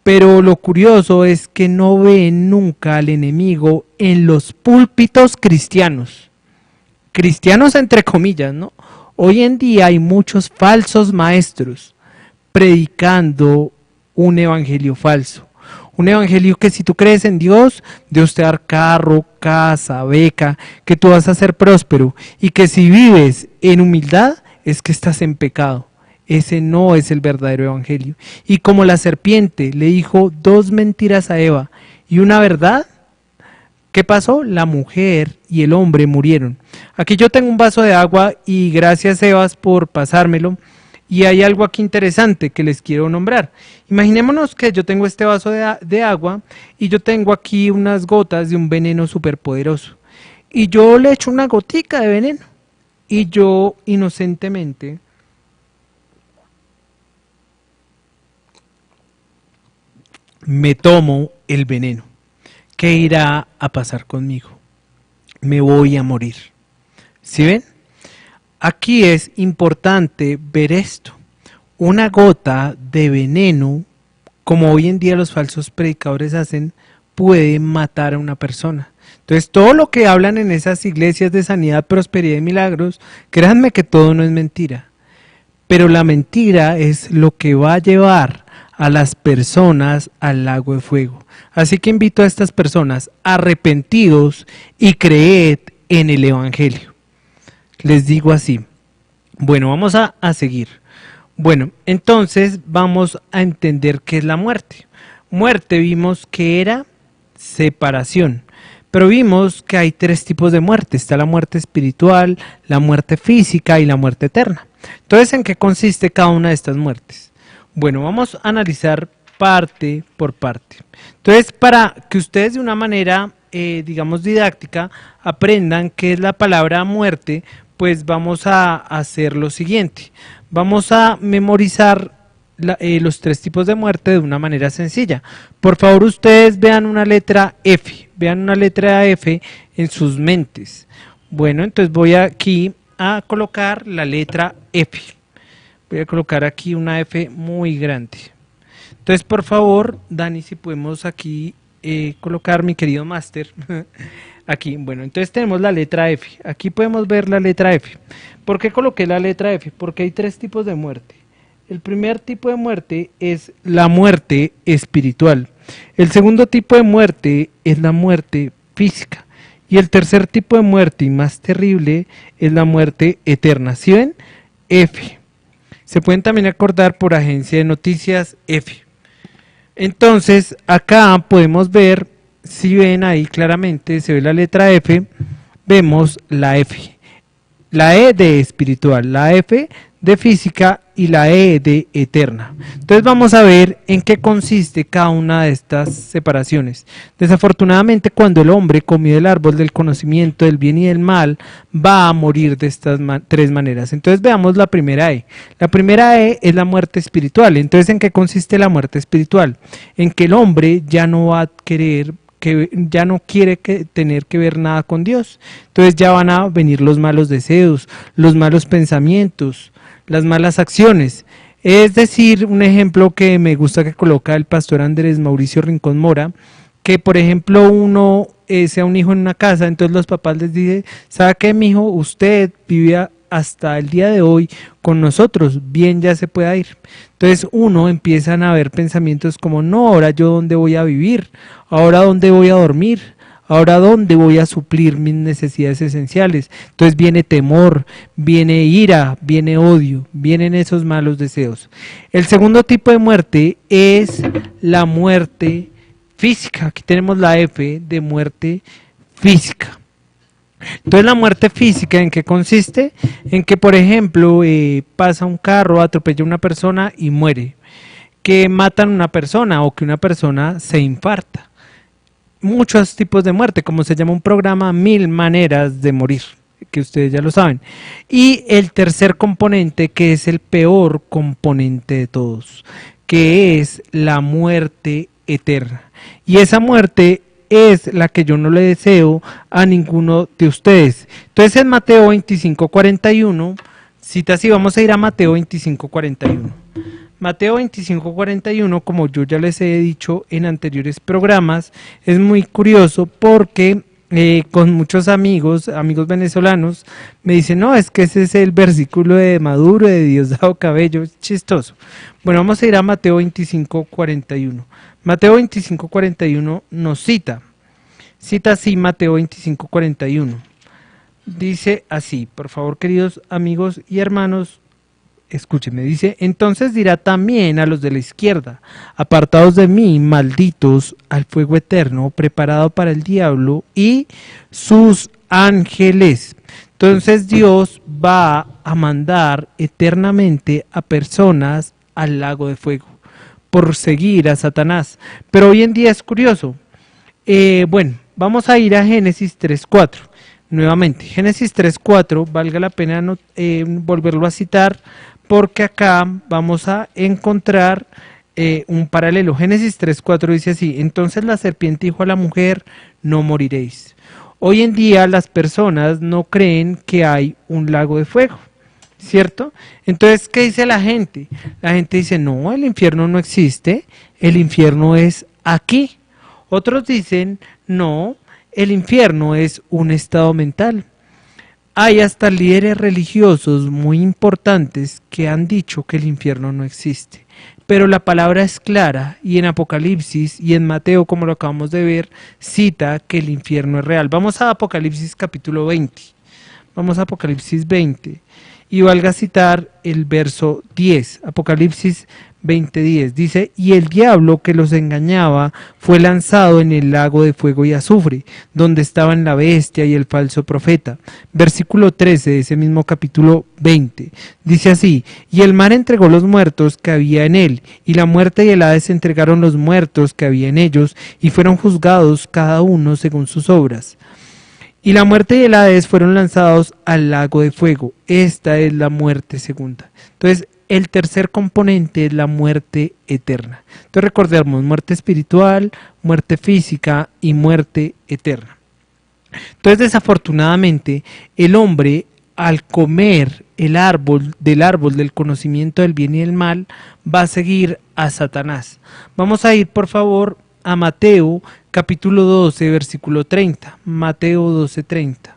pero lo curioso es que no ve nunca al enemigo en los púlpitos cristianos entre comillas, ¿no? Hoy en día hay muchos falsos maestros predicando un evangelio falso. Un evangelio que si tú crees en Dios, Dios te va a dar carro, casa, beca, que tú vas a ser próspero, y que si vives en humildad es que estás en pecado. Ese no es el verdadero evangelio. Y como la serpiente le dijo 2 mentiras a Eva y una verdad, ¿qué pasó? La mujer y el hombre murieron. Aquí yo tengo un vaso de agua y gracias, Evas, por pasármelo. Y hay algo aquí interesante que les quiero nombrar. Imaginémonos que yo tengo este vaso de agua y yo tengo aquí unas gotas de un veneno superpoderoso. Y yo le echo una gotica de veneno. Y yo inocentemente me tomo el veneno. ¿Qué irá a pasar conmigo? Me voy a morir. ¿Sí ven? Aquí es importante ver esto. Una gota de veneno, como hoy en día los falsos predicadores hacen, puede matar a una persona. Entonces, todo lo que hablan en esas iglesias de sanidad, prosperidad y milagros, créanme que todo no es mentira. Pero la mentira es lo que va a llevar a las personas al lago de fuego. Así que invito a estas personas arrepentidos y creed en el evangelio. Les digo así. Bueno, vamos a seguir. Bueno, entonces vamos a entender qué es la muerte. Muerte vimos que era separación, pero vimos que hay 3 tipos de muerte. Está la muerte espiritual, la muerte física y la muerte eterna. Entonces, ¿en qué consiste cada una de estas muertes? Bueno, vamos a analizar parte por parte. Entonces, para que ustedes de una manera, digamos, didáctica, aprendan qué es la palabra muerte, pues vamos a hacer lo siguiente. Vamos a memorizar los 3 tipos de muerte de una manera sencilla. Por favor, ustedes vean una letra F. Vean una letra F en sus mentes. Bueno, entonces voy aquí a colocar la letra F. Voy a colocar aquí una F muy grande. Entonces, por favor, Dani, si podemos aquí colocar, mi querido máster, aquí. Bueno, entonces tenemos la letra F. Aquí podemos ver la letra F. ¿Por qué coloqué la letra F? Porque hay 3 tipos de muerte. El primer tipo de muerte es la muerte espiritual. El segundo tipo de muerte es la muerte física. Y el tercer tipo de muerte, y más terrible, es la muerte eterna. ¿Sí ven? F. Se pueden también acordar por agencia de noticias F. Entonces, acá podemos ver, si ven ahí claramente, se ve la letra F, vemos la F. La E de espiritual, la F de física y la E de eterna. Entonces vamos a ver en qué consiste cada una de estas separaciones. Desafortunadamente, cuando el hombre comió del árbol del conocimiento del bien y del mal, va a morir de estas tres maneras. Entonces veamos la primera E. La primera E es la muerte espiritual. Entonces, ¿en qué consiste la muerte espiritual? En que el hombre ya no va a querer, que ya no quiere tener que ver nada con Dios. Entonces ya van a venir los malos deseos, los malos pensamientos, las malas acciones. Es decir, un ejemplo que me gusta que coloca el pastor Andrés Mauricio Rincón Mora, que por ejemplo uno sea un hijo en una casa, entonces los papás les dicen, ¿sabe qué, mijo? Usted vive hasta el día de hoy con nosotros, bien ya se pueda ir. Entonces uno empiezan a haber pensamientos como, no, ahora yo dónde voy a vivir, ahora dónde voy a dormir, ahora dónde voy a suplir mis necesidades esenciales. Entonces viene temor, viene ira, viene odio, vienen esos malos deseos. El segundo tipo de muerte es la muerte física. Aquí tenemos la F de muerte física. Entonces la muerte física, ¿en qué consiste? En que, por ejemplo, pasa un carro, atropella a una persona y muere. Que matan a una persona o que una persona se infarta. Muchos tipos de muerte, como se llama un programa, 1000 maneras de morir, que ustedes ya lo saben. Y el tercer componente, que es el peor componente de todos, que es la muerte eterna. Y esa muerte es la que yo no le deseo a ninguno de ustedes. Entonces en Mateo 25:41, cita así, vamos a ir a Mateo 25:41. Mateo 25:41, como yo ya les he dicho en anteriores programas, es muy curioso porque con muchos amigos venezolanos, me dicen, no, es que ese es el versículo de Maduro, de Diosdado Cabello, es chistoso. Bueno, vamos a ir a Mateo 25:41. Mateo 25:41 nos cita así Mateo 25:41. Dice así, por favor, queridos amigos y hermanos, escúcheme, dice, entonces dirá también a los de la izquierda, apartados de mí, malditos, al fuego eterno, preparado para el diablo y sus ángeles. Entonces Dios va a mandar eternamente a personas al lago de fuego por seguir a Satanás. Pero hoy en día es curioso. Bueno, vamos a ir a Génesis 3:4. Nuevamente, Génesis 3:4, valga la pena volverlo a citar, porque acá vamos a encontrar un paralelo. Génesis 3:4 dice así, entonces la serpiente dijo a la mujer, no moriréis. Hoy en día las personas no creen que hay un lago de fuego, ¿cierto? Entonces, ¿qué dice la gente? La gente dice, no, el infierno no existe, el infierno es aquí. Otros dicen, no, el infierno es un estado mental. Hay hasta líderes religiosos muy importantes que han dicho que el infierno no existe. Pero la palabra es clara y en Apocalipsis y en Mateo, como lo acabamos de ver, cita que el infierno es real. Vamos a Apocalipsis capítulo 20. Vamos a Apocalipsis 20 y valga citar el verso 10. Apocalipsis 20:10 dice, y el diablo que los engañaba fue lanzado en el lago de fuego y azufre, donde estaban la bestia y el falso profeta. Versículo 13 de ese mismo capítulo 20 dice así, y el mar entregó los muertos que había en él, y la muerte y el Hades entregaron los muertos que había en ellos, y fueron juzgados cada uno según sus obras. Y la muerte y el Hades fueron lanzados al lago de fuego. Esta es la muerte segunda. Entonces, el tercer componente es la muerte eterna. Entonces recordemos, muerte espiritual, muerte física y muerte eterna. Entonces desafortunadamente el hombre al comer del árbol del conocimiento del bien y del mal va a seguir a Satanás. Vamos a ir por favor a Mateo capítulo 12 versículo 30. Mateo 12:30.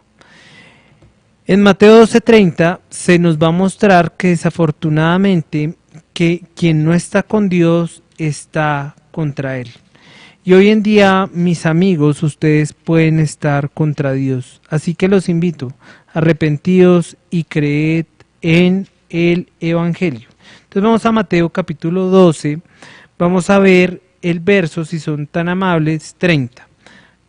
En Mateo 12:30 se nos va a mostrar que desafortunadamente que quien no está con Dios está contra él. Y hoy en día, mis amigos, ustedes pueden estar contra Dios. Así que los invito, arrepentidos y creed en el Evangelio. Entonces vamos a Mateo capítulo 12, vamos a ver el verso, si son tan amables, 30.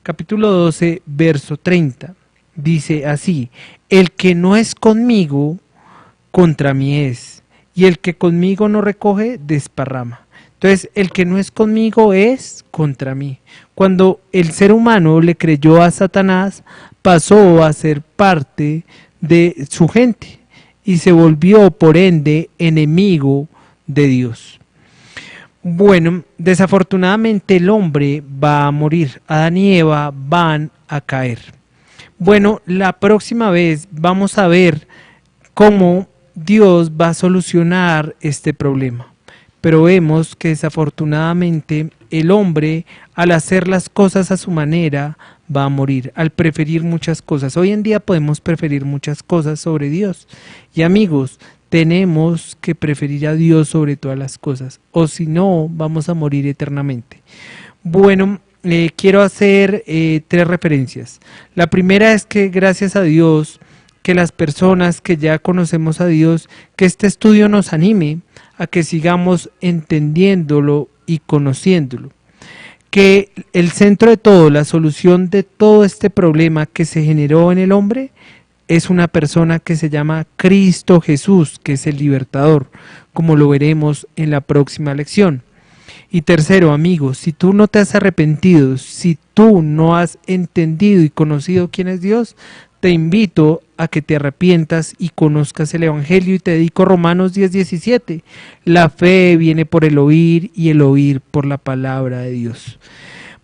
Capítulo 12, verso 30. Dice así, el que no es conmigo contra mí es, y el que conmigo no recoge, desparrama. Entonces, el que no es conmigo es contra mí. Cuando el ser humano le creyó a Satanás, pasó a ser parte de su gente y se volvió, por ende, enemigo de Dios. Bueno, desafortunadamente el hombre va a morir. Adán y Eva van a caer. Bueno, la próxima vez vamos a ver cómo Dios va a solucionar este problema. Pero vemos que desafortunadamente el hombre, al hacer las cosas a su manera, va a morir, al preferir muchas cosas. Hoy en día podemos preferir muchas cosas sobre Dios. Y amigos, tenemos que preferir a Dios sobre todas las cosas, o si no, vamos a morir eternamente. Bueno, quiero hacer 3 referencias. La primera es que gracias a Dios, que las personas que ya conocemos a Dios, que este estudio nos anime a que sigamos entendiéndolo y conociéndolo. Que el centro de todo, la solución de todo este problema que se generó en el hombre, es una persona que se llama Cristo Jesús, que es el libertador, como lo veremos en la próxima lección. Y tercero, amigos, si tú no te has arrepentido, si tú no has entendido y conocido quién es Dios, te invito a que te arrepientas y conozcas el Evangelio, y te dedico Romanos 10:17. La fe viene por el oír y el oír por la palabra de Dios.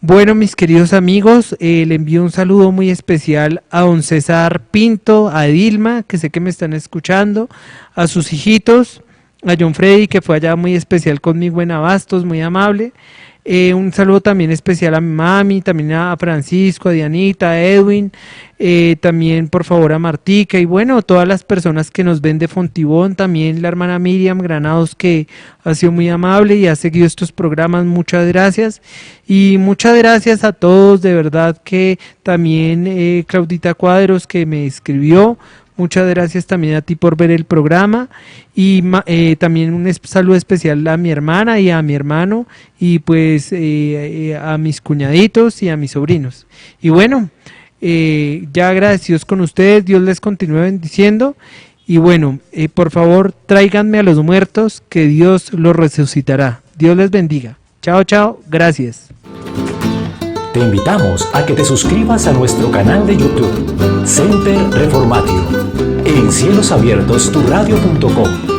Bueno, mis queridos amigos, le envío un saludo muy especial a don César Pinto, a Dilma, que sé que me están escuchando, a sus hijitos, a John Freddy, que fue allá muy especial conmigo en Abastos, muy amable. Un saludo también especial a mi mami, también a Francisco, a Dianita, a Edwin, también por favor a Martica, y bueno, todas las personas que nos ven de Fontibón, también la hermana Miriam Granados, que ha sido muy amable y ha seguido estos programas. Muchas gracias, y muchas gracias a todos, de verdad, que también Claudita Cuadros, que me escribió. Muchas gracias también a ti por ver el programa, y también un saludo especial a mi hermana y a mi hermano, y pues a mis cuñaditos y a mis sobrinos. Y bueno, ya agradecidos con ustedes, Dios les continúe bendiciendo, y bueno, por favor tráiganme a los muertos, que Dios los resucitará. Dios les bendiga. Chao, chao, gracias. Te invitamos a que te suscribas a nuestro canal de YouTube, Semper Reformatio, en Cielos Abiertos, tu radio.com.